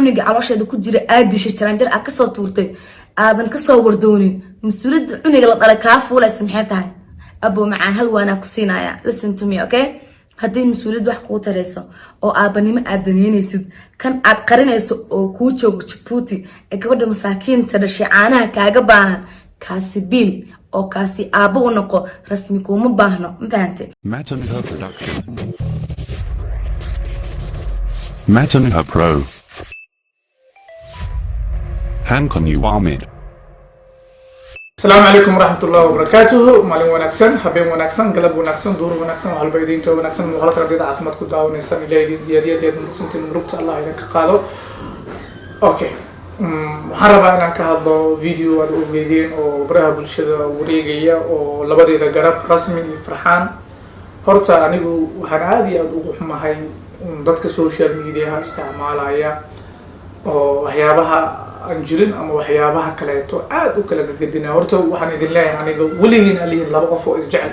cuniga caloosheeda ku jira aad dishay jaranjar aad kasoo tuurtay aadan kasoo wardoonin mas-uuliyadda cuniga la dhalay kaa fuulaysa maxay tahay abo macaan hal waanaa ku siinaya listen to me okay haddii mas-uuliyad wax kuu tarayso oo aabanimo aad daneynaysid kan aad qarinayso oo kuu joogo Djibouti ee gabadha masaakiinta dhashay caanaha kaaga baahan kaasi biil oo kaasi aabo u noqo rasmi kuma baahno mafahanteen Matanha Production. Matanha Pro. Hankon Uamid. السلام عليكم ورحمة الله وبركاته. مالين ونكسن حبين ونكسن قلب ونكسن دور ونكسن وهالبيدين تو ونكسن مغلق رديد عاصمت كداو نسان إلهي زيادية دياد نرقسن تنمرقت الله إذا كقادو أوكي محربا أنا كهذا فيديو هذا وجدين وبرها بالشدة وريجية ولبدي إذا جرب رسمي فرحان هرتا أنيجو وهنادي أدوه ما هي ضدك السوشيال ميديا استعمالها وحيابها anjirin ama waxyaabaha kaleeto aad u kala gadgadina horta waxaan idin leeyahay aniga waligiin aliin laba qof oo isjecel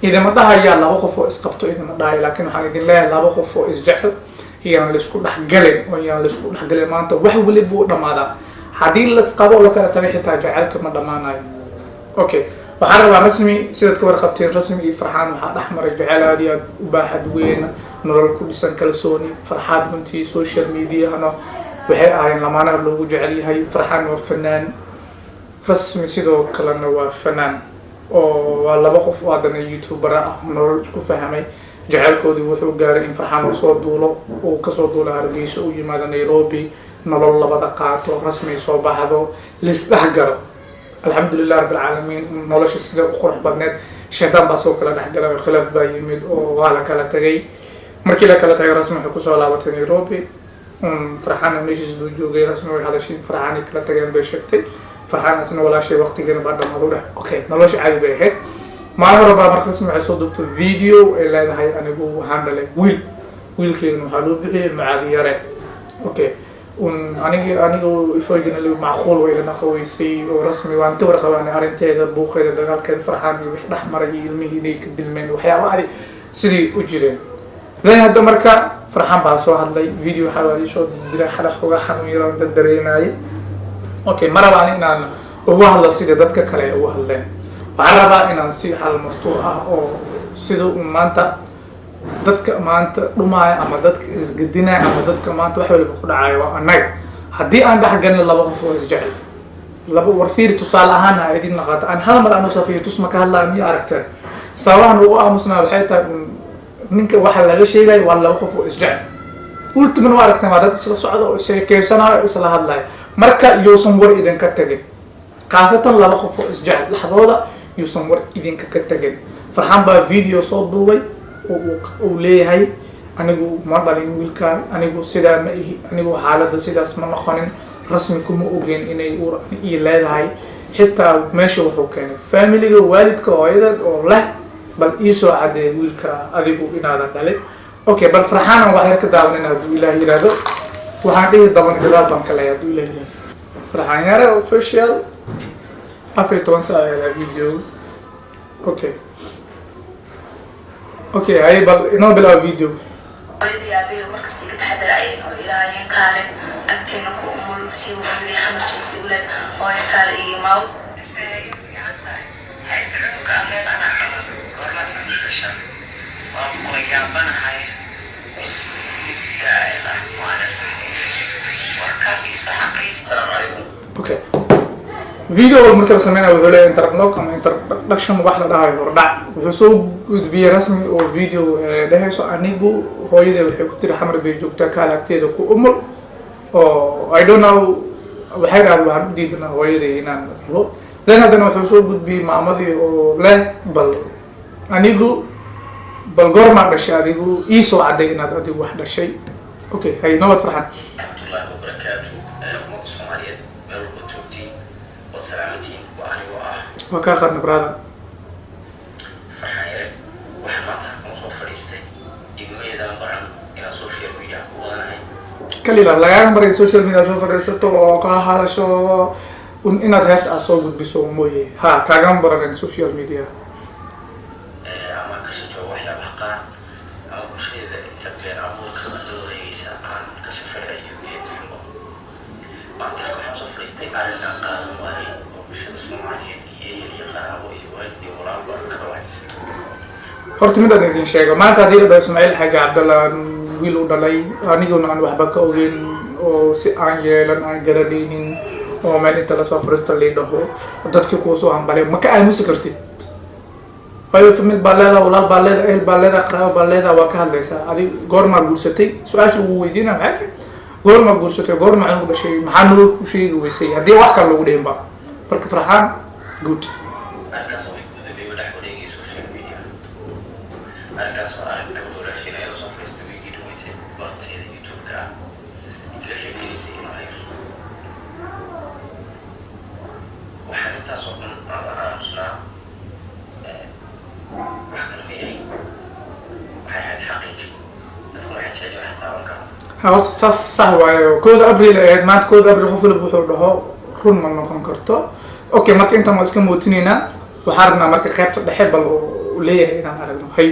idama dhahayaa laba qof oo isqabto idama dhahay laakiin waxaan idin leeyahay laba qof oo isjecel iyaan la isku dhaxgalin oo iyaan la isku dhaxgalin maanta wax waliba u dhamaada hadii la isqabo la kala tagay xitaa jacaylka ma dhamaanayo okay waxaan rabaa rasmi sidoo kale warqabteen rasmi iyo farxaan waxa dhaxmaray jacayl aad iyo u baaxad weyn nolol ku dhisan kalsooni farxad runtii social media hano waxay ahayn lamaanaha loogu jecel yahay farxaan waa fanaan rasmi sidoo kalena waa fanaan oo waa laba qof oo hadana youtuber ah nolol isku fahmay jacaylkoodii wuxuu gaaray in farxaan uu soo duulo uu kasoo duulo Hargeysa uu yimaado Nairobi nolol labada qaato rasmi soo baxdo lisdhexgalo alxamdulillaah rabbil caalamiin nolosha sida u qurux badneed shaytaan baa soo kala dhexgalay khilaaf baa yimid oo waa la kala tagay markii la kala tagay rasmi wuxuu kusoo laabatay Nairobi فرحان ميشيس دوجوغي رسمي هذا الشيء فرحاني كلا تجين بشكتي فرحان أصلا ولا شيء وقت جينا بعد ما نروح أوكي نلوش عادي بيه ما هو ربع مركز اسمه حسود دكتور فيديو إلا هذا هاي أنا جو هاندله ويل كينو حلو به معادي يرى أوكي أنا جو يفوجنا اللي معقول وإلى نخويسي ورسمي وأنت ورخواني أرنتي هذا بوخ هذا دجال كان فرحان يحضح مرجي المهي ليك بالمن وحياة هذه سري أجرين لين هذا مركز فرحان باسو هادلay فيديو حوالي شو ديرا حدا خوغا xanuun yar oo dareemay okay maraba inaan ugu hadlo sida dadka kale ugu hadleen waxaan rabaa inaan si hal mastuur ah oo sida maanta dadka maanta dhumaaya ama dadka isgadinaya ama dadka maanta wax waliba ku dhacayo waa anaga hadii aan dhaxgalno laba qof oo isjecel laba warfiir tusaale ahaan ay idin naqato aan hal mar aan safiyo tusma ka hadlaa mi aragteen sawahan uu aamusnaa waxay tahay ninka waxa laga sheegay waa laba qof oo isjecel ultiman waa aragtay ma dad isla socdo oo sheekeysanayo isla hadlay marka yuusan war idin ka tagin qaasatan laba qof oo isjecel laxdooda yuusan war idin ka tagin farxan baa video soo duubay oo leeyahay anigu ma dhalin wiilkaan anigu sidaa ma ihi anigu xaaladda sidaas ma noqonin rasmi kuma ogeyn inay uur iyo leedahay xitaa meesha wuxuu keenay familiga waalidka hooyada oo leh بل إيسو عدي ويلكا أديبو إنادا دالي أوكي بل فرحانا وحير كداونين هدو إلهي رادو وحانديه دابان كداب بانكالا يدو إلهي رادو فرحان يارا official أفي تونسا على فيديو أوكي هاي بل إنو بلا فيديو أيدي أبي ومركز تحضر أيه أو إلهي كالن أكتينكو أمول سيو وحيدي حمش تفتي ولد هو يكال إيه ماو السلام عليكم. اوكي فيديو marka la sameeyo wuxuu leeyahay interlock ama introduction wax la dhahayo hordhac wuxuu soo gudbiyay rasmi oo video dhahayso anigu hooyada waxay ku tiri xamar bay joogtaa kaalagteeda ku umul oo I don't know waxay raad waxaan u diidnaa hooyada inaan helo dan hadana wuxuu soo gudbiyay maamadii oo leh bal anigu bal gorma dhashay adigu ii soo caday inaad adigu wax dhashay okay hay nabad farxan الله وبركاته أمة الصومالية ملو بتوتي والسلامتين وأنا وآه وكاخدنا برادا فرحان وحماتها كما صوت فريستي يقومي يدام بران إلى السوشيال ميديا وأنا هاي كليلا لغاية مرة السوشيال ميديا سوف فريستو وكاها شو إناد هاس أصوغ بسو موي ها كاغام بران السوشيال ميديا أما كسجو وحيا بحقا أما بشيء إذا إنتبلين أمور كما لوريسا عن كسفر أيوه haddii arrinkan qaadan waayo oo bulshada Soomaaliyeed iyo qaraabo iyo waalid iyo walaalba ka dhawaysay horta mid aan idin sheego maanta haddii la dhaho Ismaaciil Xaaji Cabdalla wiil u dhalay aniguna aan waxba ka ogeyn oo si aan yeelan aan garanaynin oo meel inta lasoo fariisto la dhaho dadkii kuu soo hambalay ma ka aamusi kartid waayo famil baa leedahay walaal baa leedahay ehel baa leedahay qaraabo baa leedahay waa ka hadlaysaa adig goormaa guursatay su-aasha ugu weydiinaa maxay tahay goormaa guursatay goormaa ugu dhashay maxaa noo ku sheegi weysay haddii wax kale lagu dhihinba marka Farxaan good arkaas way ku dambeeyay wadax wareegay social media arkaas waa arrin ka wadaashay la soo fariistay wigi dhaweytay barteeda YouTube-ka kala sheekeysay inay waxaan intaas oo dhan aan aamusnaa wax kale ma yahay waxay ahayd xaqiiqi dadku waxay jecel yahay taaban kara horta saas sax waayo kooda Abriil ahayd maanta kooda Abriil qof walba wuxuu dhaho run ma noqon karto okay marka intaan iska mootinayna waxaan rabnaa marka qaybta dhexe bal uu leeyahay inaan aragno hay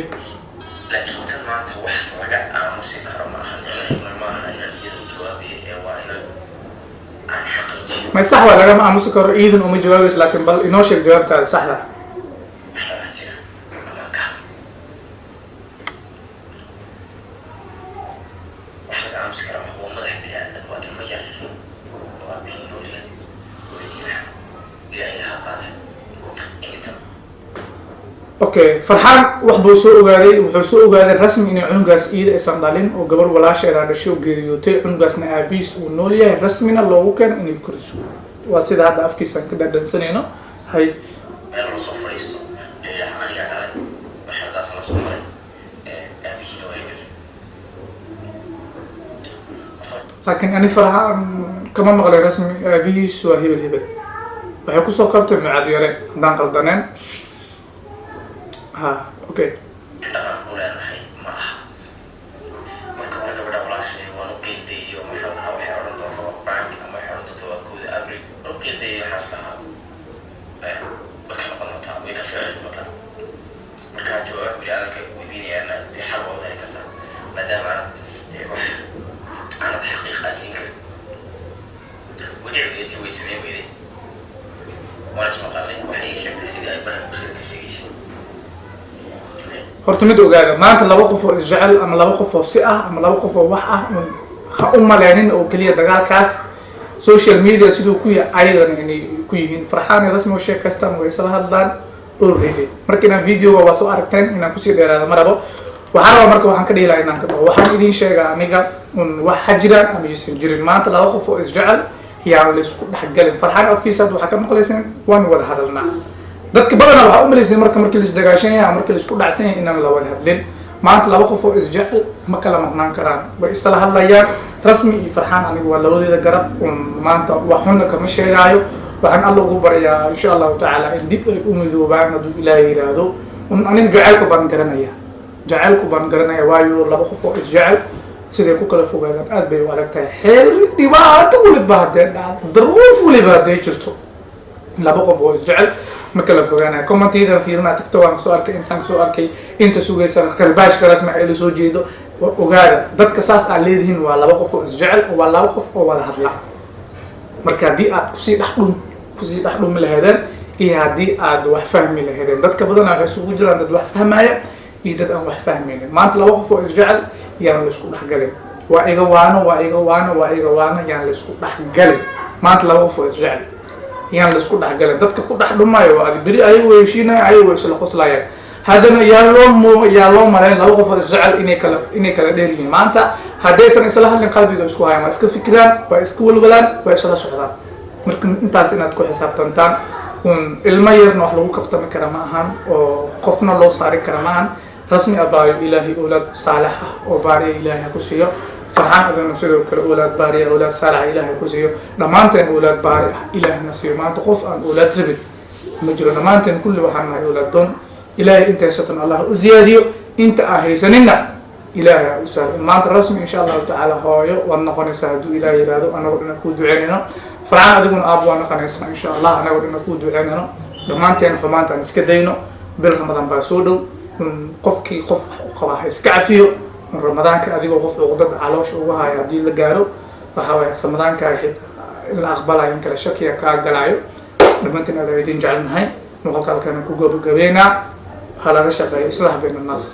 laakiin tan maanta wax laga aamusi karo maahan ilaahay maaha inaan iyada jawaabiyo ee waa inaan aan xaqiijiyo ما صح ولا لا ما مسكر إيدن وما جوابش لكن بل إنوشك جواب تاعي صح لا اوكي فرحان وحبو سوق غادي وحسوق غادي رسمي اني عنقاس ايد اسندالين او غبر ولاشه دشو غيريوتي عنقاسنا ابيس ونوليه رسمينا لوو كان اني كرسو waa sida hadda afkiisa ka dhadhansanayno hay meel la soo fariisto ilaa xamaliga kale waxaadaas la soo maray aabihiina waa hebel laakiin ani Farxaan kama maqlay rasmi aabihiis waa hebel waxay ku soo kabtay macaad yare hadaan qaldaneen ha okay dhaqan u leenahay ma aha marka hore gabadha walaashay waan u qeydiyay oo maxaa lahaa waxay odhan doontaa bank ama waxay odhan doontaa waa kooda abriil u qeydiyay waxaas lahaa marka noqon doontaa way ka ficil doontaa markaa jawaab biniaadanka weydiinayaana dee xal waa heli kartaa maadaama aanad xaqiiqa siin karin wadiciyati way sameen weyday waan ismaqalnay waxay ii sheegtay sidii ay baraha bulshada ka sheegaysay horta mid ogaada maanta laba qof oo isjecel ama laba qof oo si ah ama laba qof oo wax ah ha u maleenin oo kaliya dagaalkaas social media sidoo ku yahay ayagana inay ku yihiin Farxaan rasmi oo sheekastaan way isla hadlaan already markii aan video waa soo aragteen inaan ku sii dheeraado marabo waxaan marka waxaan ka dhiilaa inaan ka dhaho waxaan idin sheegaa aniga wax jiraan ama aysan jirin maanta laba qof oo isjecel yaa la isku dhaxgalin Farxaan afkiisa waxa ka maqlaysan waan wada hadalnaa dadka badanaa waxa u maleysay markii la isdagaashan yahay markii la isku dhacsan yahay inaan la wada hadlin maanta laba qof oo isjecel ma kala maqnaan karaan way isla hadlayaan rasmi iyo Farxaan aniga waa labadeeda garab maanta waxuna kama sheegaayo waxaan alla ugu barayaa insha Allah taala in dib ay u midoobaan haduu Ilaahay yiraahdo aniga jacaylku baan garanaya waayo laba qof oo isjecel sidee ku kala fogaadaan aad bay u aragtay xeer dhibaato waliba hadee dhacdo daruuf waliba hadee jirto laba qof oo isjecel ma kala fogaanaya commentiida fiirna TikTok aan soo arkay inta sugaysa kalbaashka rasmi ay la soo jeedo ogaada dadka saas aan leeyihiin waa laba qof oo isjecel waa laba qof oo wada hadla marka hadii aad kusii dhaxdhum lahaydeen iyo hadii aad wax fahmi lahaydeen dadka badan waxay isugu jiraan dad wax fahmaya iyo dad aan wax fahmaynin maanta laba qof oo isjecel yaan la isku dhaxgalin waa iga waano yaan la isku dhaxgalin maanta laba qof oo isjecel yaan la isku dhaxgalin dadka ku dhaxdhumayo waa bari ayagu heshiinay ayagu isla qoslayaan hadana yaa loo maleyn laba qof oo isjecel inay kala dheer yihiin maanta haddaysan isla hadlin qalbiga isku hayaan waa iska fikiraan waa iska walwalaan waa isla socdaan marka intaas inaad ku xisaabtantaan ilmo yarna wax lagu kaftami kara ma ahan oo qofna loo saari kara ma ahan rasmi abaayo ilaahay awlaad saalix ah oo baariya ilaahay ku siiyo Farxaan adana sidoo kale awlaad baariya awlaad saalix ilaahay ku siiyo dhamaanteen awlaad baari ah ilaahna siiyo maanta qof aan awlaad rabin ma jiro dhamaanteen kulli waxaan nahay awlaad doon ilaahay inta haysan Allah u ziyaadiyo inta haysanina ilaahay u saar maanta rasmi insha Allah taala hooyo waan noqonaysaa haduu ilaahay yiraahdo anagu dhana ku duceynayno Farxaan adiguna aab waan noqonaysaa insha Allah anagu dhana ku duceynayno dhamaanteen xumaantan iska dayno bil Ramadan baa soo dhow qofkii qof qaba iska cafiyo ramadaanka adigoo qof uqdad caloosh ugu haya hadii la gaaro waxa way ramadaanka la aqbalayo in kala shakiya kaa galaayo dhammaantiin ala idin jecelnahay muuqaalka halkana ku gabagabeynaa ha laga shaqeeyo islaah bayna annaas